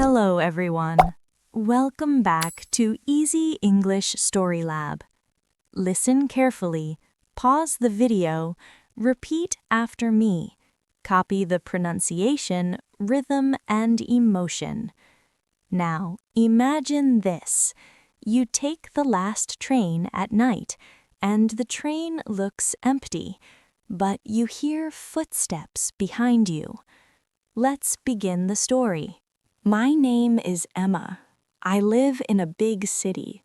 Hello, everyone. Welcome back to Easy English StoryLab. Listen carefully, pause the video, repeat after me. Copy the pronunciation, rhythm, and emotion. Now, imagine this. You take the last train at night, and the train looks empty, but you hear footsteps behind you. Let's begin the story. My name is Emma. I live in a big city.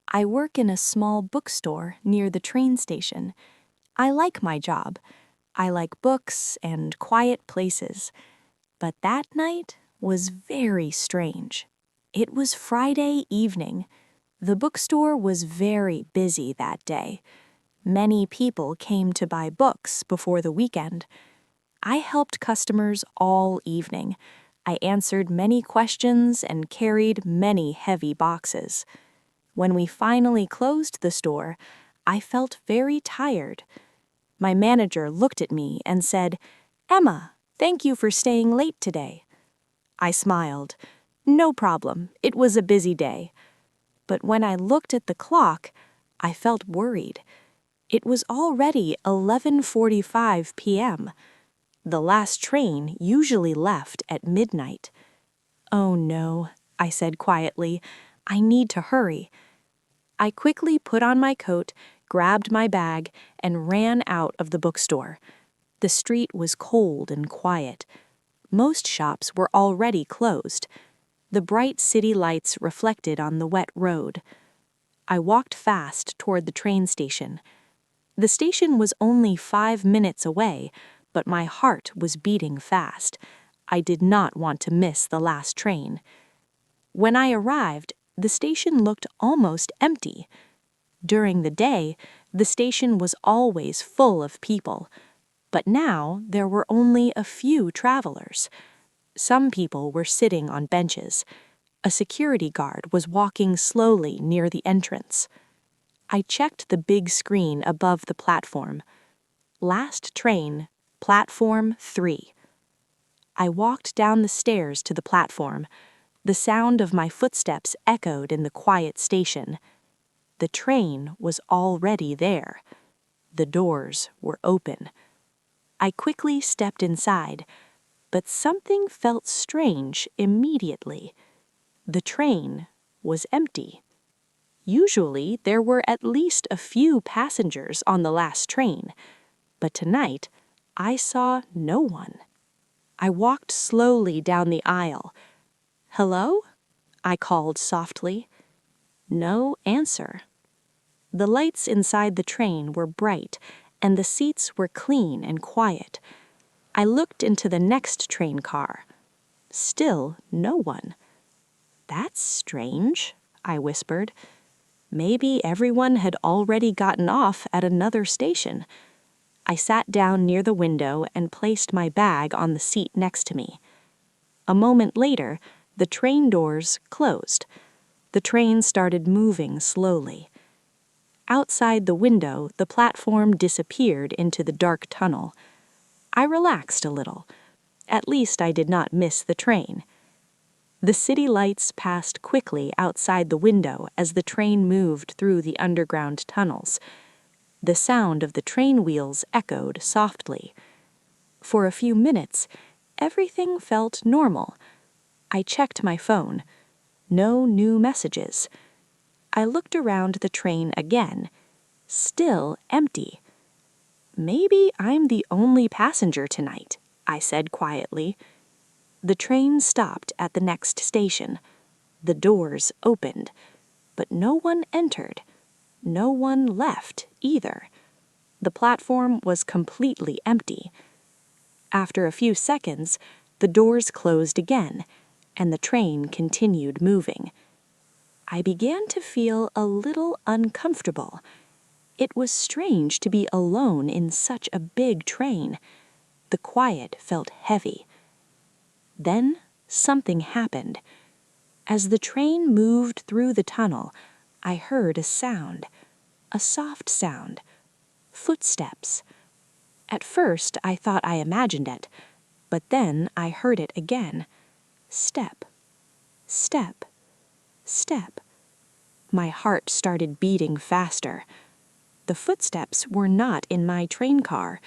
I work in a small bookstore near the train station. I like my job. I like books and quiet places. But that night was very strange. It was Friday evening. The bookstore was very busy that day. Many people came to buy books before the weekend. I helped customers all evening. I answered many questions and carried many heavy boxes. When we finally closed the store, I felt very tired. My manager looked at me and said, "Emma, thank you for staying late today." I smiled. No problem, it was a busy day. But when I looked at the clock, I felt worried. It was already 11:45 p.m. The last train usually left at midnight. "Oh no," I said quietly. "I need to hurry." I quickly put on my coat, grabbed my bag, and ran out of the bookstore. The street was cold and quiet. Most shops were already closed. The bright city lights reflected on the wet road. I walked fast toward the train station. The station was only 5 minutes away, but my heart was beating fast. I did not want to miss the last train. When I arrived, the station looked almost empty. During the day, the station was always full of people, but now there were only a few travelers. Some people were sitting on benches. A security guard was walking slowly near the entrance. I checked the big screen above the platform. Last train, Platform 3. I walked down the stairs to the platform. The sound of my footsteps echoed in the quiet station. The train was already there. The doors were open. I quickly stepped inside, but something felt strange immediately. The train was empty. Usually, there were at least a few passengers on the last train, but tonight, I saw no one. I walked slowly down the aisle. "Hello?" I called softly. No answer. The lights inside the train were bright, and the seats were clean and quiet. I looked into the next train car. Still no one. "That's strange," I whispered. Maybe everyone had already gotten off at another station. I sat down near the window and placed my bag on the seat next to me. A moment later, the train doors closed. The train started moving slowly. Outside the window, the platform disappeared into the dark tunnel. I relaxed a little. At least I did not miss the train. The city lights passed quickly outside the window as the train moved through the underground tunnels. The sound of the train wheels echoed softly. For a few minutes, everything felt normal. I checked my phone. No new messages. I looked around the train again. Still empty. "Maybe I'm the only passenger tonight," I said quietly. The train stopped at the next station. The doors opened, but no one entered. No one left either. The platform was completely empty. After a few seconds, the doors closed again, and the train continued moving. I began to feel a little uncomfortable. It was strange to be alone in such a big train. The quiet felt heavy. Then something happened. As the train moved through the tunnel, I heard a sound. A soft sound. Footsteps. At first, I thought I imagined it, but then I heard it again. Step. Step, step. My heart started beating faster. The footsteps were not in my train car.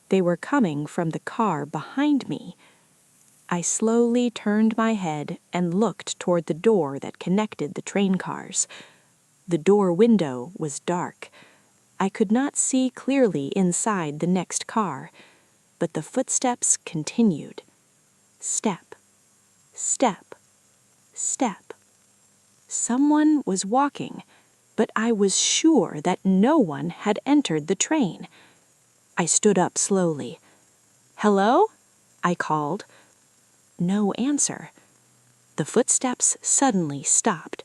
They were coming from the car behind me. I slowly turned my head and looked toward the door that connected the train cars. The door window was dark. I could not see clearly inside the next car, but the footsteps continued. Step, step, step. Someone was walking, but I was sure that no one had entered the train. I stood up slowly. "Hello?" I called. No answer. The footsteps suddenly stopped.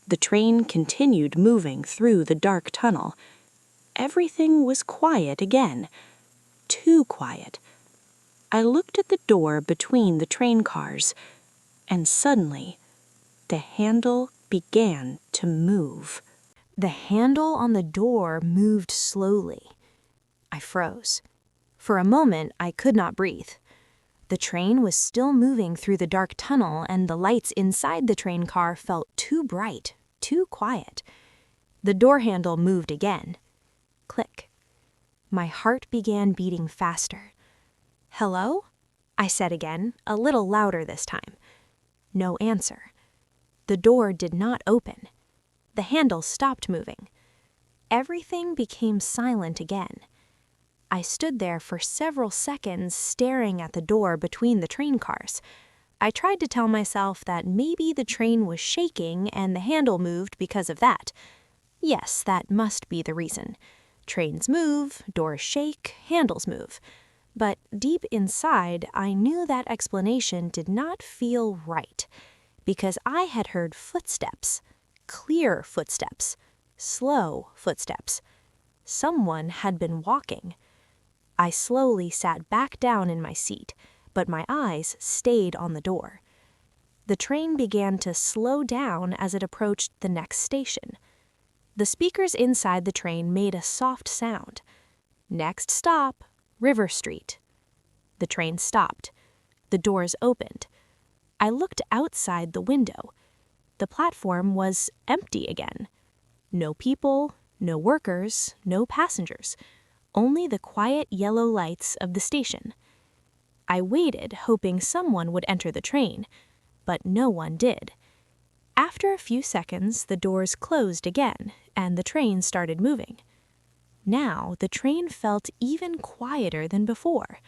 The train continued moving through the dark tunnel. Everything was quiet again. Too quiet. I looked at the door between the train cars, and suddenly, the handle began to move. The handle on the door moved slowly. I froze. For a moment, I could not breathe. The train was still moving through the dark tunnel, and the lights inside the train car felt too bright, too quiet. The door handle moved again. Click. My heart began beating faster. "Hello?" I said again, a little louder this time. No answer. The door did not open. The handle stopped moving. Everything became silent again. I stood there for several seconds staring at the door between the train cars. I tried to tell myself that maybe the train was shaking and the handle moved because of that. Yes, that must be the reason. Trains move, doors shake, handles move. But deep inside, I knew that explanation did not feel right, because I had heard footsteps, clear footsteps, slow footsteps. Someone had been walking. I slowly sat back down in my seat, but my eyes stayed on the door. The train began to slow down as it approached the next station. The speakers inside the train made a soft sound. "Next stop, River Street." The train stopped. The doors opened. I looked outside the window. The platform was empty again. No people, no workers, no passengers. Only the quiet yellow lights of the station. I waited, hoping someone would enter the train, but no one did. After a few seconds, the doors closed again, and the train started moving. Now, the train felt even quieter than before.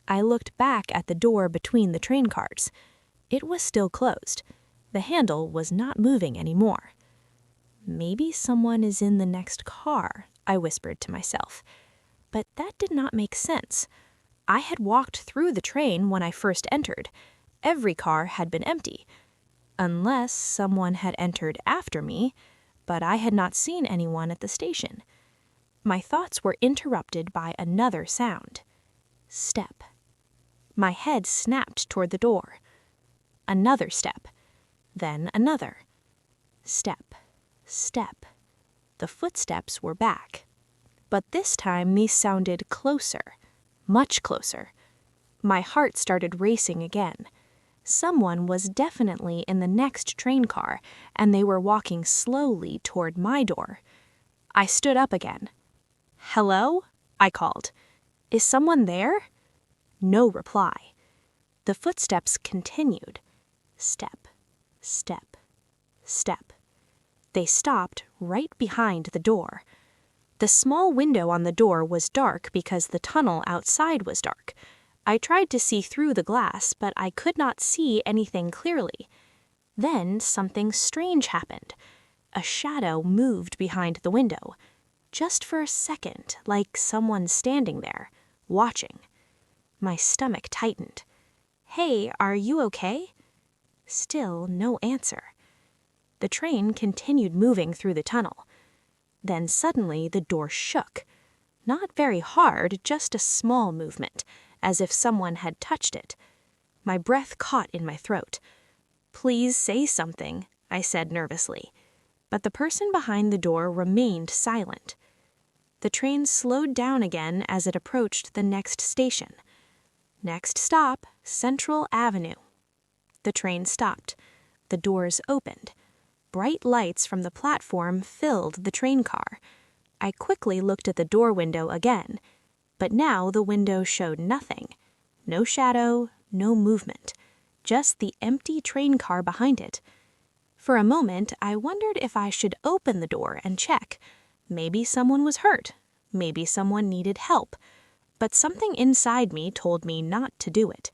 I looked back at the door between the train cars. It was still closed. The handle was not moving anymore. "Maybe someone is in the next car," I whispered to myself. But that did not make sense. I had walked through the train when I first entered. Every car had been empty. Unless someone had entered after me, but I had not seen anyone at the station. My thoughts were interrupted by another sound. Step. My head snapped toward the door. Another step. Then another. Step. Step. The footsteps were back. But this time these sounded closer, much closer. My heart started racing again. Someone was definitely in the next train car, and they were walking slowly toward my door. I stood up again. "Hello?" I called. "Is someone there?" No reply. The footsteps continued. Step, step, step. They stopped right behind the door. The small window on the door was dark because the tunnel outside was dark. I tried to see through the glass, but I could not see anything clearly. Then something strange happened. A shadow moved behind the window. Just for a second, like someone standing there, watching. My stomach tightened. "Hey, are you okay?" Still no answer. The train continued moving through the tunnel. Then suddenly the door shook. Not very hard, just a small movement, as if someone had touched it. My breath caught in my throat. "Please say something," I said nervously. But the person behind the door remained silent. The train slowed down again as it approached the next station. "Next stop, Central Avenue." The train stopped. The doors opened. Bright lights from the platform filled the train car. I quickly looked at the door window again, but now the window showed nothing. No shadow, no movement, just the empty train car behind it. For a moment, I wondered if I should open the door and check. Maybe someone was hurt. Maybe someone needed help. But something inside me told me not to do it.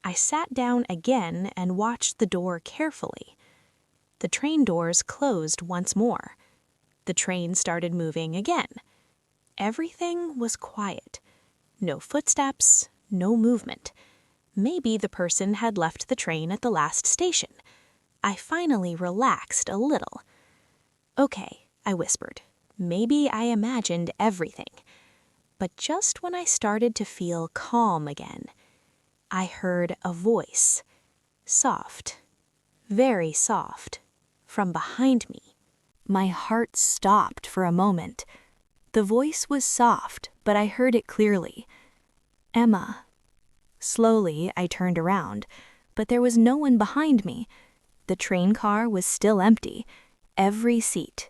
I sat down again and watched the door carefully. The train doors closed once more. The train started moving again. Everything was quiet. No footsteps, no movement. Maybe the person had left the train at the last station. I finally relaxed a little. "Okay," I whispered. "Maybe I imagined everything." But just when I started to feel calm again, I heard a voice. Soft, very soft, from behind me. My heart stopped for a moment. The voice was soft, but I heard it clearly. "Emma." Slowly, I turned around, but there was no one behind me. The train car was still empty. Every seat,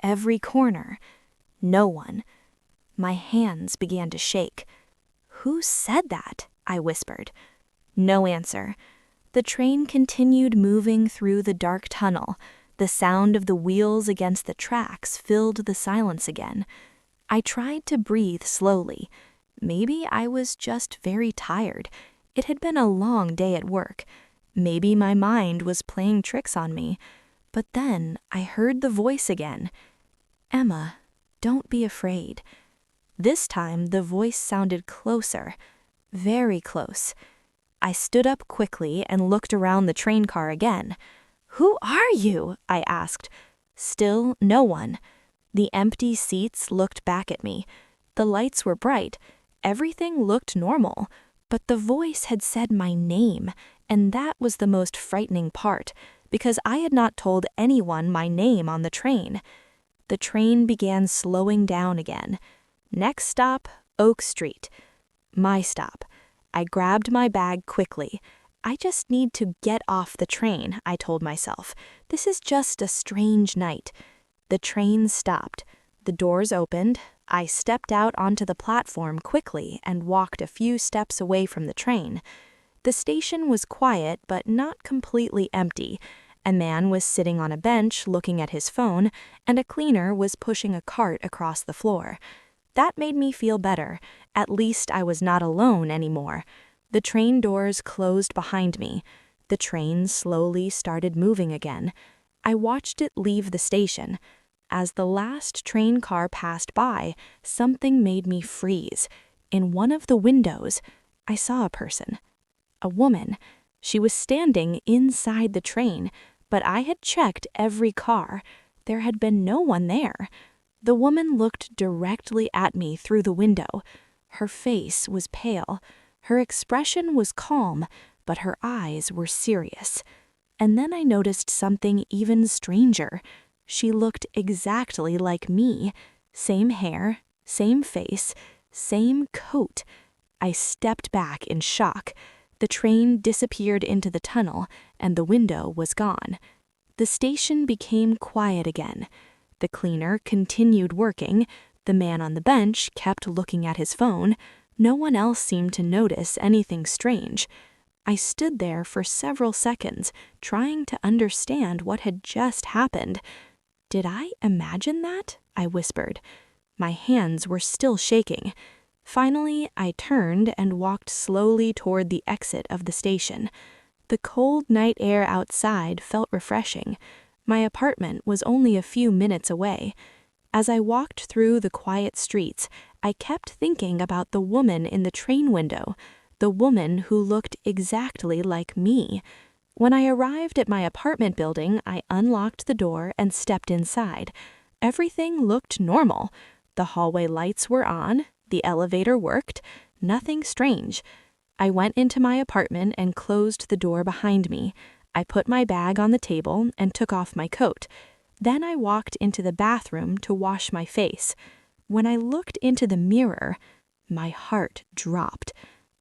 every corner, no one. My hands began to shake. "Who said that?" I whispered. No answer. The train continued moving through the dark tunnel. The sound of the wheels against the tracks filled the silence again. I tried to breathe slowly. Maybe I was just very tired. It had been a long day at work. Maybe my mind was playing tricks on me. But then I heard the voice again. "Emma, don't be afraid." This time the voice sounded closer, very close. I stood up quickly and looked around the train car again. "Who are you?" I asked. Still no one. The empty seats looked back at me. The lights were bright. Everything looked normal. But the voice had said my name, and that was the most frightening part, because I had not told anyone my name on the train. The train began slowing down again. Next stop, Oak Street. My stop. I grabbed my bag quickly. I just need to get off the train, I told myself. This is just a strange night. The train stopped. The doors opened. I stepped out onto the platform quickly and walked a few steps away from the train. The station was quiet, but not completely empty. A man was sitting on a bench looking at his phone, and a cleaner was pushing a cart across the floor. That made me feel better. At least I was not alone anymore. The train doors closed behind me. The train slowly started moving again. I watched it leave the station. As the last train car passed by, something made me freeze. In one of the windows, I saw a person. A woman. She was standing inside the train, but I had checked every car. There had been no one there. The woman looked directly at me through the window. Her face was pale. Her expression was calm, but her eyes were serious. And then I noticed something even stranger. She looked exactly like me. Same hair, same face, same coat. I stepped back in shock. The train disappeared into the tunnel, and the window was gone. The station became quiet again. The cleaner continued working. The man on the bench kept looking at his phone. No one else seemed to notice anything strange. I stood there for several seconds, trying to understand what had just happened. "Did I imagine that?" I whispered. My hands were still shaking. Finally, I turned and walked slowly toward the exit of the station. The cold night air outside felt refreshing. My apartment was only a few minutes away. As I walked through the quiet streets, I kept thinking about the woman in the train window, the woman who looked exactly like me. When I arrived at my apartment building, I unlocked the door and stepped inside. Everything looked normal. The hallway lights were on, the elevator worked, nothing strange. I went into my apartment and closed the door behind me. I put my bag on the table and took off my coat. Then I walked into the bathroom to wash my face. When I looked into the mirror, my heart dropped.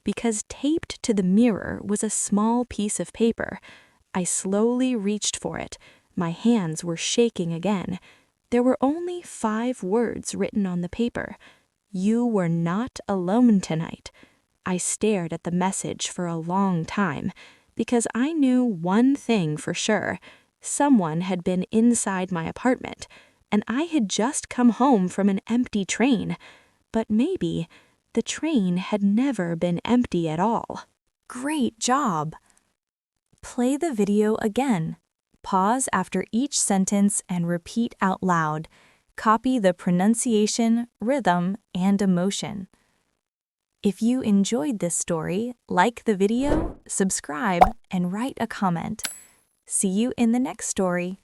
Because taped to the mirror was a small piece of paper. I slowly reached for it. My hands were shaking again. There were only 5 words written on the paper. You were not alone tonight. I stared at the message for a long time because I knew one thing for sure. Someone had been inside my apartment, and I had just come home from an empty train. But maybe the train had never been empty at all. Great job! Play the video again. Pause after each sentence and repeat out loud. Copy the pronunciation, rhythm, and emotion. If you enjoyed this story, like the video, subscribe, and write a comment. See you in the next story.